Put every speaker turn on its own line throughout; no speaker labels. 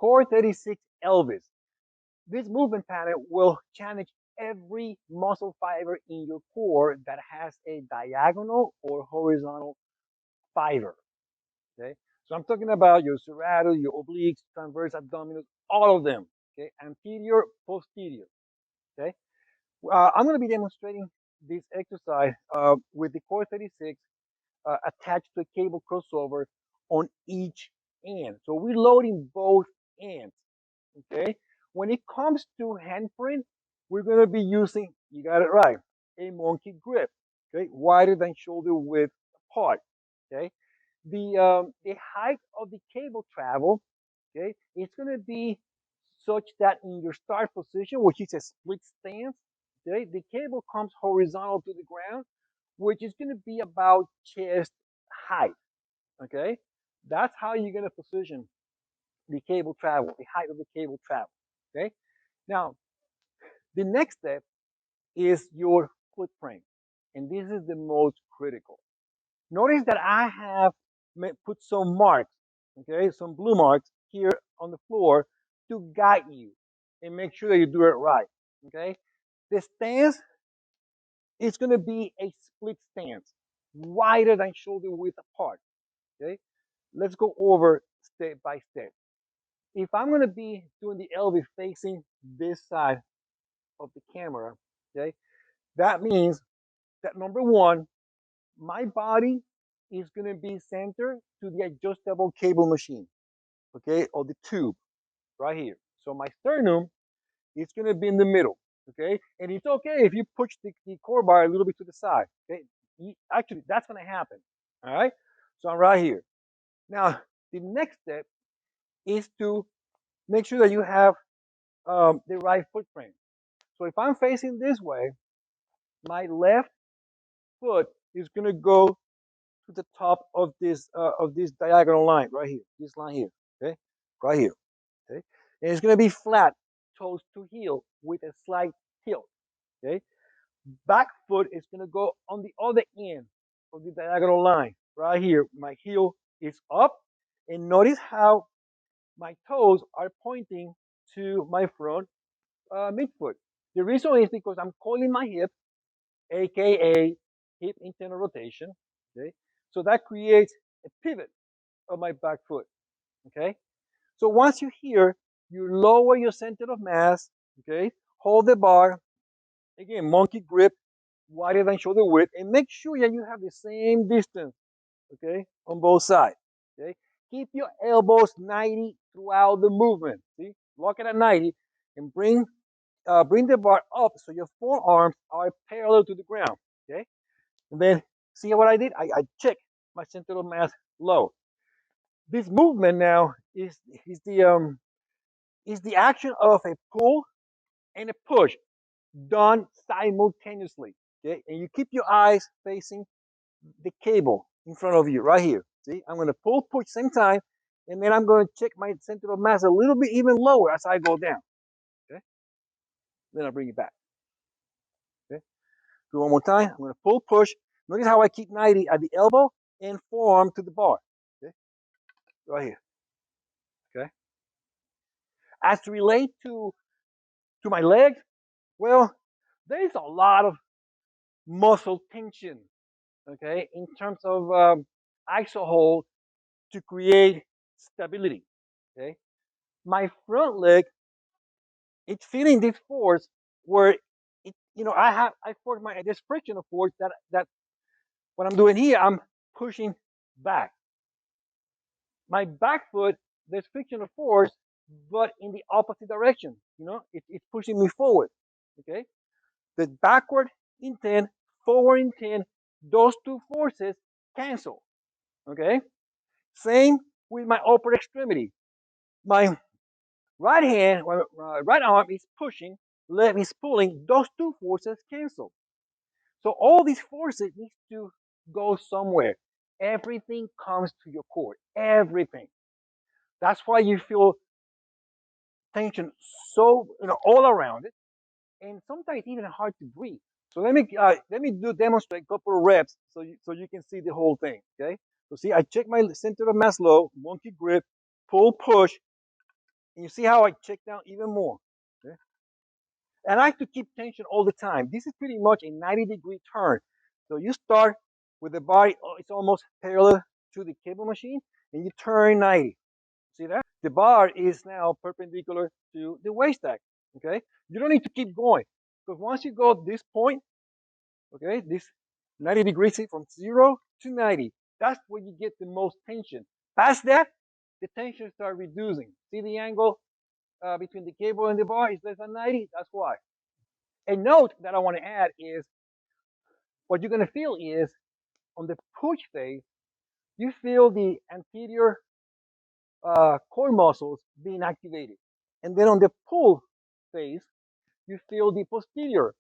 Core36 Elvis. This movement pattern will challenge every muscle fiber in your core that has a diagonal or horizontal fiber. Okay, so I'm talking about your serratus, your obliques, transverse abdominals, all of them. Okay, anterior, posterior. Okay, I'm going to be demonstrating this exercise with the Core 36 attached to a cable crossover on each end. So we're loading both ends. Okay. When it comes to handprint, we're going to be using, you got it right, a monkey grip. Okay, wider than shoulder width apart. Okay, the height of the cable travel. Okay, it's going to be such that in your start position, which is a split stance, okay, the cable comes horizontal to the ground, which is going to be about chest height. Okay, that's how you're going to position the cable travel, the height of the cable travel. Okay, now the next step is your footprint, and this is the most critical. Notice that I have put some marks, okay, some blue marks here on the floor to guide you and make sure that you do it right. Okay, the stance is going to be a split stance, wider than shoulder width apart. Okay, let's go over step by step. If I'm going to be doing the Elvis facing this side of the camera, okay, that means that number one, my body is going to be centered to the adjustable cable machine, okay, or the tube right here. So my sternum is going to be in the middle, okay, and it's okay if you push the core bar a little bit to the side, okay. Actually, that's going to happen, all right. So I'm right here. Now, the next step is to make sure that you have the right footprint. So if I'm facing this way, my left foot is going to go to the top of this diagonal line right here, this line here, okay, right here, okay, and it's going to be flat, toes to heel with a slight tilt, okay. Back foot is going to go on the other end of the diagonal line right here. My heel is up, and notice how my toes are pointing to my front midfoot. The reason is because I'm coiling my hip, aka hip internal rotation. Okay, so that creates a pivot of my back foot. Okay, so once you're here, you lower your center of mass. Okay, hold the bar again, monkey grip, wider than shoulder width, and make sure that you have the same distance. Okay, on both sides. Okay, keep your elbows 90 throughout the movement. See, lock it at 90, and bring the bar up so your forearms are parallel to the ground. Okay, and then see what I did? I check my center of mass low. This movement now is the is the action of a pull and a push done simultaneously. Okay, and you keep your eyes facing the cable in front of you right here. See, I'm going to pull, push same time, and then I'm going to check my center of mass a little bit even lower as I go down. Okay, then I'll bring it back. Okay, do one more time. I'm going to pull, push. Notice how I keep 90 at the elbow and forearm to the bar. Okay, right here. Okay, as to relate to my legs, well, there's a lot of muscle tension. Okay, in terms of iso hold to create stability. Okay, my front leg, it's feeling this force where I force my this frictional force that what I'm doing here, I'm pushing back. My back foot, there's frictional force, but in the opposite direction. It's pushing me forward. Okay, the backward in 10, forward in 10, those two forces cancel. Okay, same with my upper extremity. My right hand, right arm is pushing, left is pulling. Those two forces cancel. So all these forces need to go somewhere. Everything comes to your core. Everything. That's why you feel tension so all around it, and sometimes even hard to breathe. So let me demonstrate a couple of reps so you can see the whole thing. Okay. So see, I check my center of mass low, monkey grip, pull, push, And you see how I check down even more. Okay? And I like to keep tension all the time. This is pretty much a 90-degree turn. So you start with the body, it's almost parallel to the cable machine, and you turn 90. See that? The bar is now perpendicular to the waist stack. Okay? You don't need to keep going. Because once you go this point, okay, this 90 degrees from 0 to 90, that's where you get the most tension. Past that, the tension starts reducing. See the angle between the cable and the bar is less than 90? That's why. A note that I want to add is what you're going to feel is on the push phase, you feel the anterior core muscles being activated. And then on the pull phase, you feel the posterior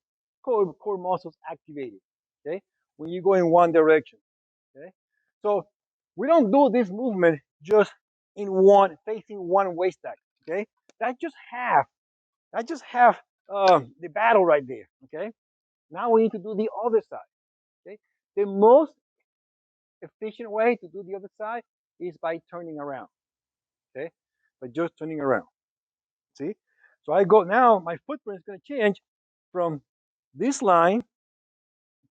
core muscles activated. Okay, when you go in one direction. Okay, so we don't do this movement just in one facing one waist stack. Okay, that's just half. That's just half the battle right there. Okay, now we need to do the other side. Okay, the most efficient way to do the other side is by turning around. Okay, by just turning around. See, so I go now. My footprint is going to change from this line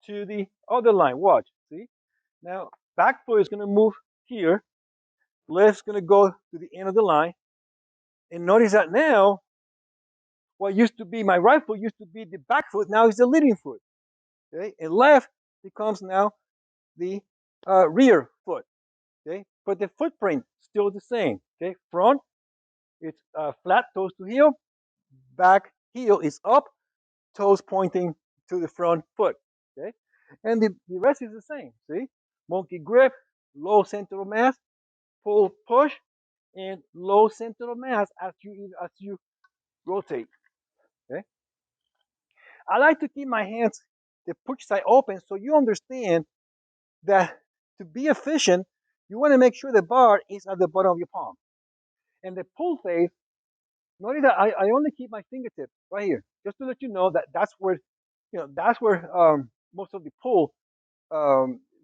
to the other line. Watch. See, now back foot is going to move here. Left's going to go to the end of the line. And notice that now, what used to be my right foot used to be the back foot, now is the leading foot. Okay, and left becomes now the rear foot. Okay, but the footprint still the same. Okay, front it's flat, toes to heel. Back heel is up, toes pointing to the front foot. Okay, and the rest is the same. See, monkey grip, low center of mass, pull, push, and low center of mass as you rotate. Okay, I like to keep my hands the push side open so you understand that to be efficient, you want to make sure the bar is at the bottom of your palm. And the pull phase, notice that I only keep my fingertip right here, just to let you know that that's where most of the pull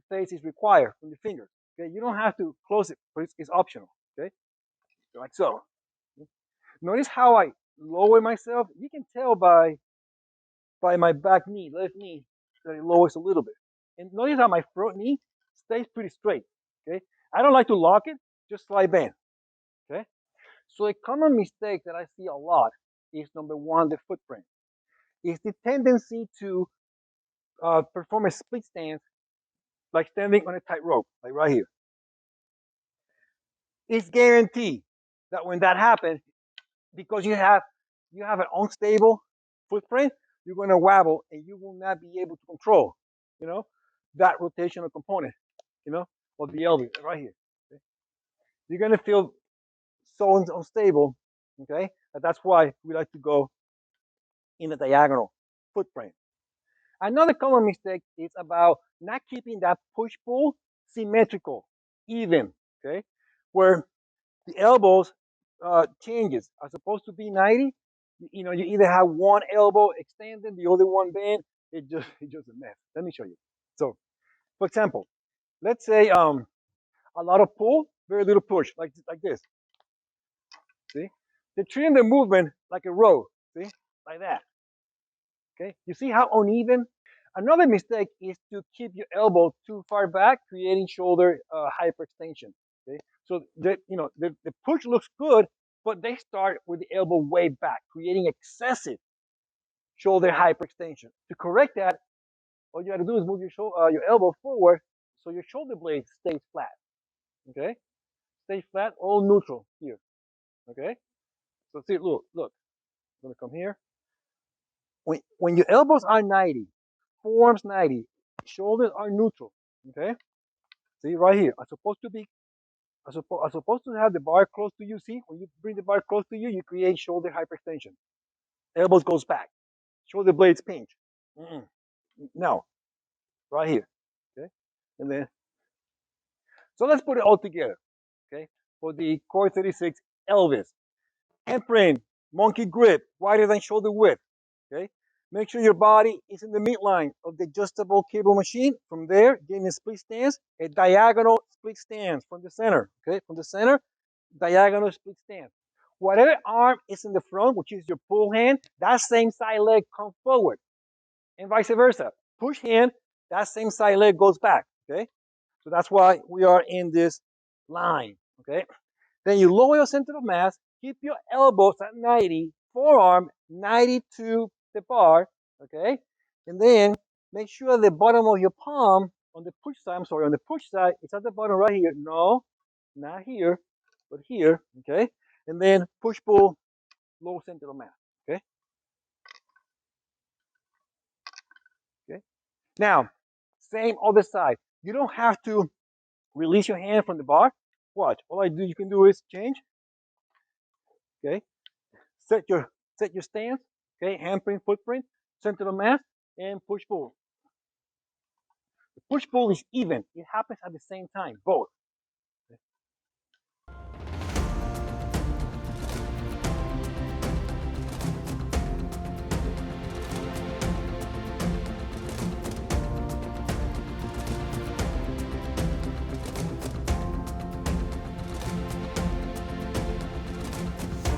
phase is required from the fingers. Okay, you don't have to close it, but it's optional. Okay, like so. Notice how I lower myself. You can tell by my back knee, left knee, that it lowers a little bit. And notice how my front knee stays pretty straight. Okay, I don't like to lock it, just slide bend. Okay, so a common mistake that I see a lot is number one, the footprint. Is the tendency to perform a split stance like standing on a tightrope, like right here. It's guaranteed that when that happens, because you have an unstable footprint, you're going to wobble and you will not be able to control, you know, that rotational component, you know, of the Elvis right here. Okay? You're going to feel so unstable, okay? That's why we like to go in the diagonal footprint. Another common mistake is about not keeping that push pull symmetrical, even, okay, where the elbows changes are supposed to be 90. You either have one elbow extended, the other one bent. It's just a mess. Let me show you. So, for example, let's say a lot of pull, very little push, like this. See, they're treating the movement like a row. See, like that. Okay, you see how uneven. Another mistake is to keep your elbow too far back, creating shoulder hyperextension. Okay, so the push looks good, but they start with the elbow way back, creating excessive shoulder hyperextension. To correct that, all you got to do is move your elbow forward so your shoulder blade stays flat. Okay, stay flat, all neutral here. Okay, so see, look. I'm gonna come here. When your elbows are 90, forearms 90, shoulders are neutral. Okay, see right here. I'm supposed to have the bar close to you. See, when you bring the bar close to you, you create shoulder hyperextension. Elbows goes back. Shoulder blades pinch. Mm-mm. No, right here. Okay, and then so let's put it all together. Okay, for the Core 36 Elvis handprint, monkey grip, wider than shoulder width. Okay, make sure your body is in the midline of the adjustable cable machine. From there, getting a split stance, a diagonal split stance from the center. Okay, from the center, diagonal split stance. Whatever arm is in the front, which is your pull hand, that same side leg comes forward, and vice versa. Push hand, that same side leg goes back. Okay, so that's why we are in this line. Okay, then you lower your center of mass, keep your elbows at 90, forearm 90 to the bar. Okay, and then make sure the bottom of your palm on the push side, I'm sorry, on the push side, it's at the bottom right here. No, not here, but here. Okay, and then push pull, low center of mass. Okay, okay. Now, same other side. You don't have to release your hand from the bar. Watch. All I do, you can do is change. Okay, set your stance. Okay, handprint, footprint, center of mass, and push pull. The push pull is even. It happens at the same time, both.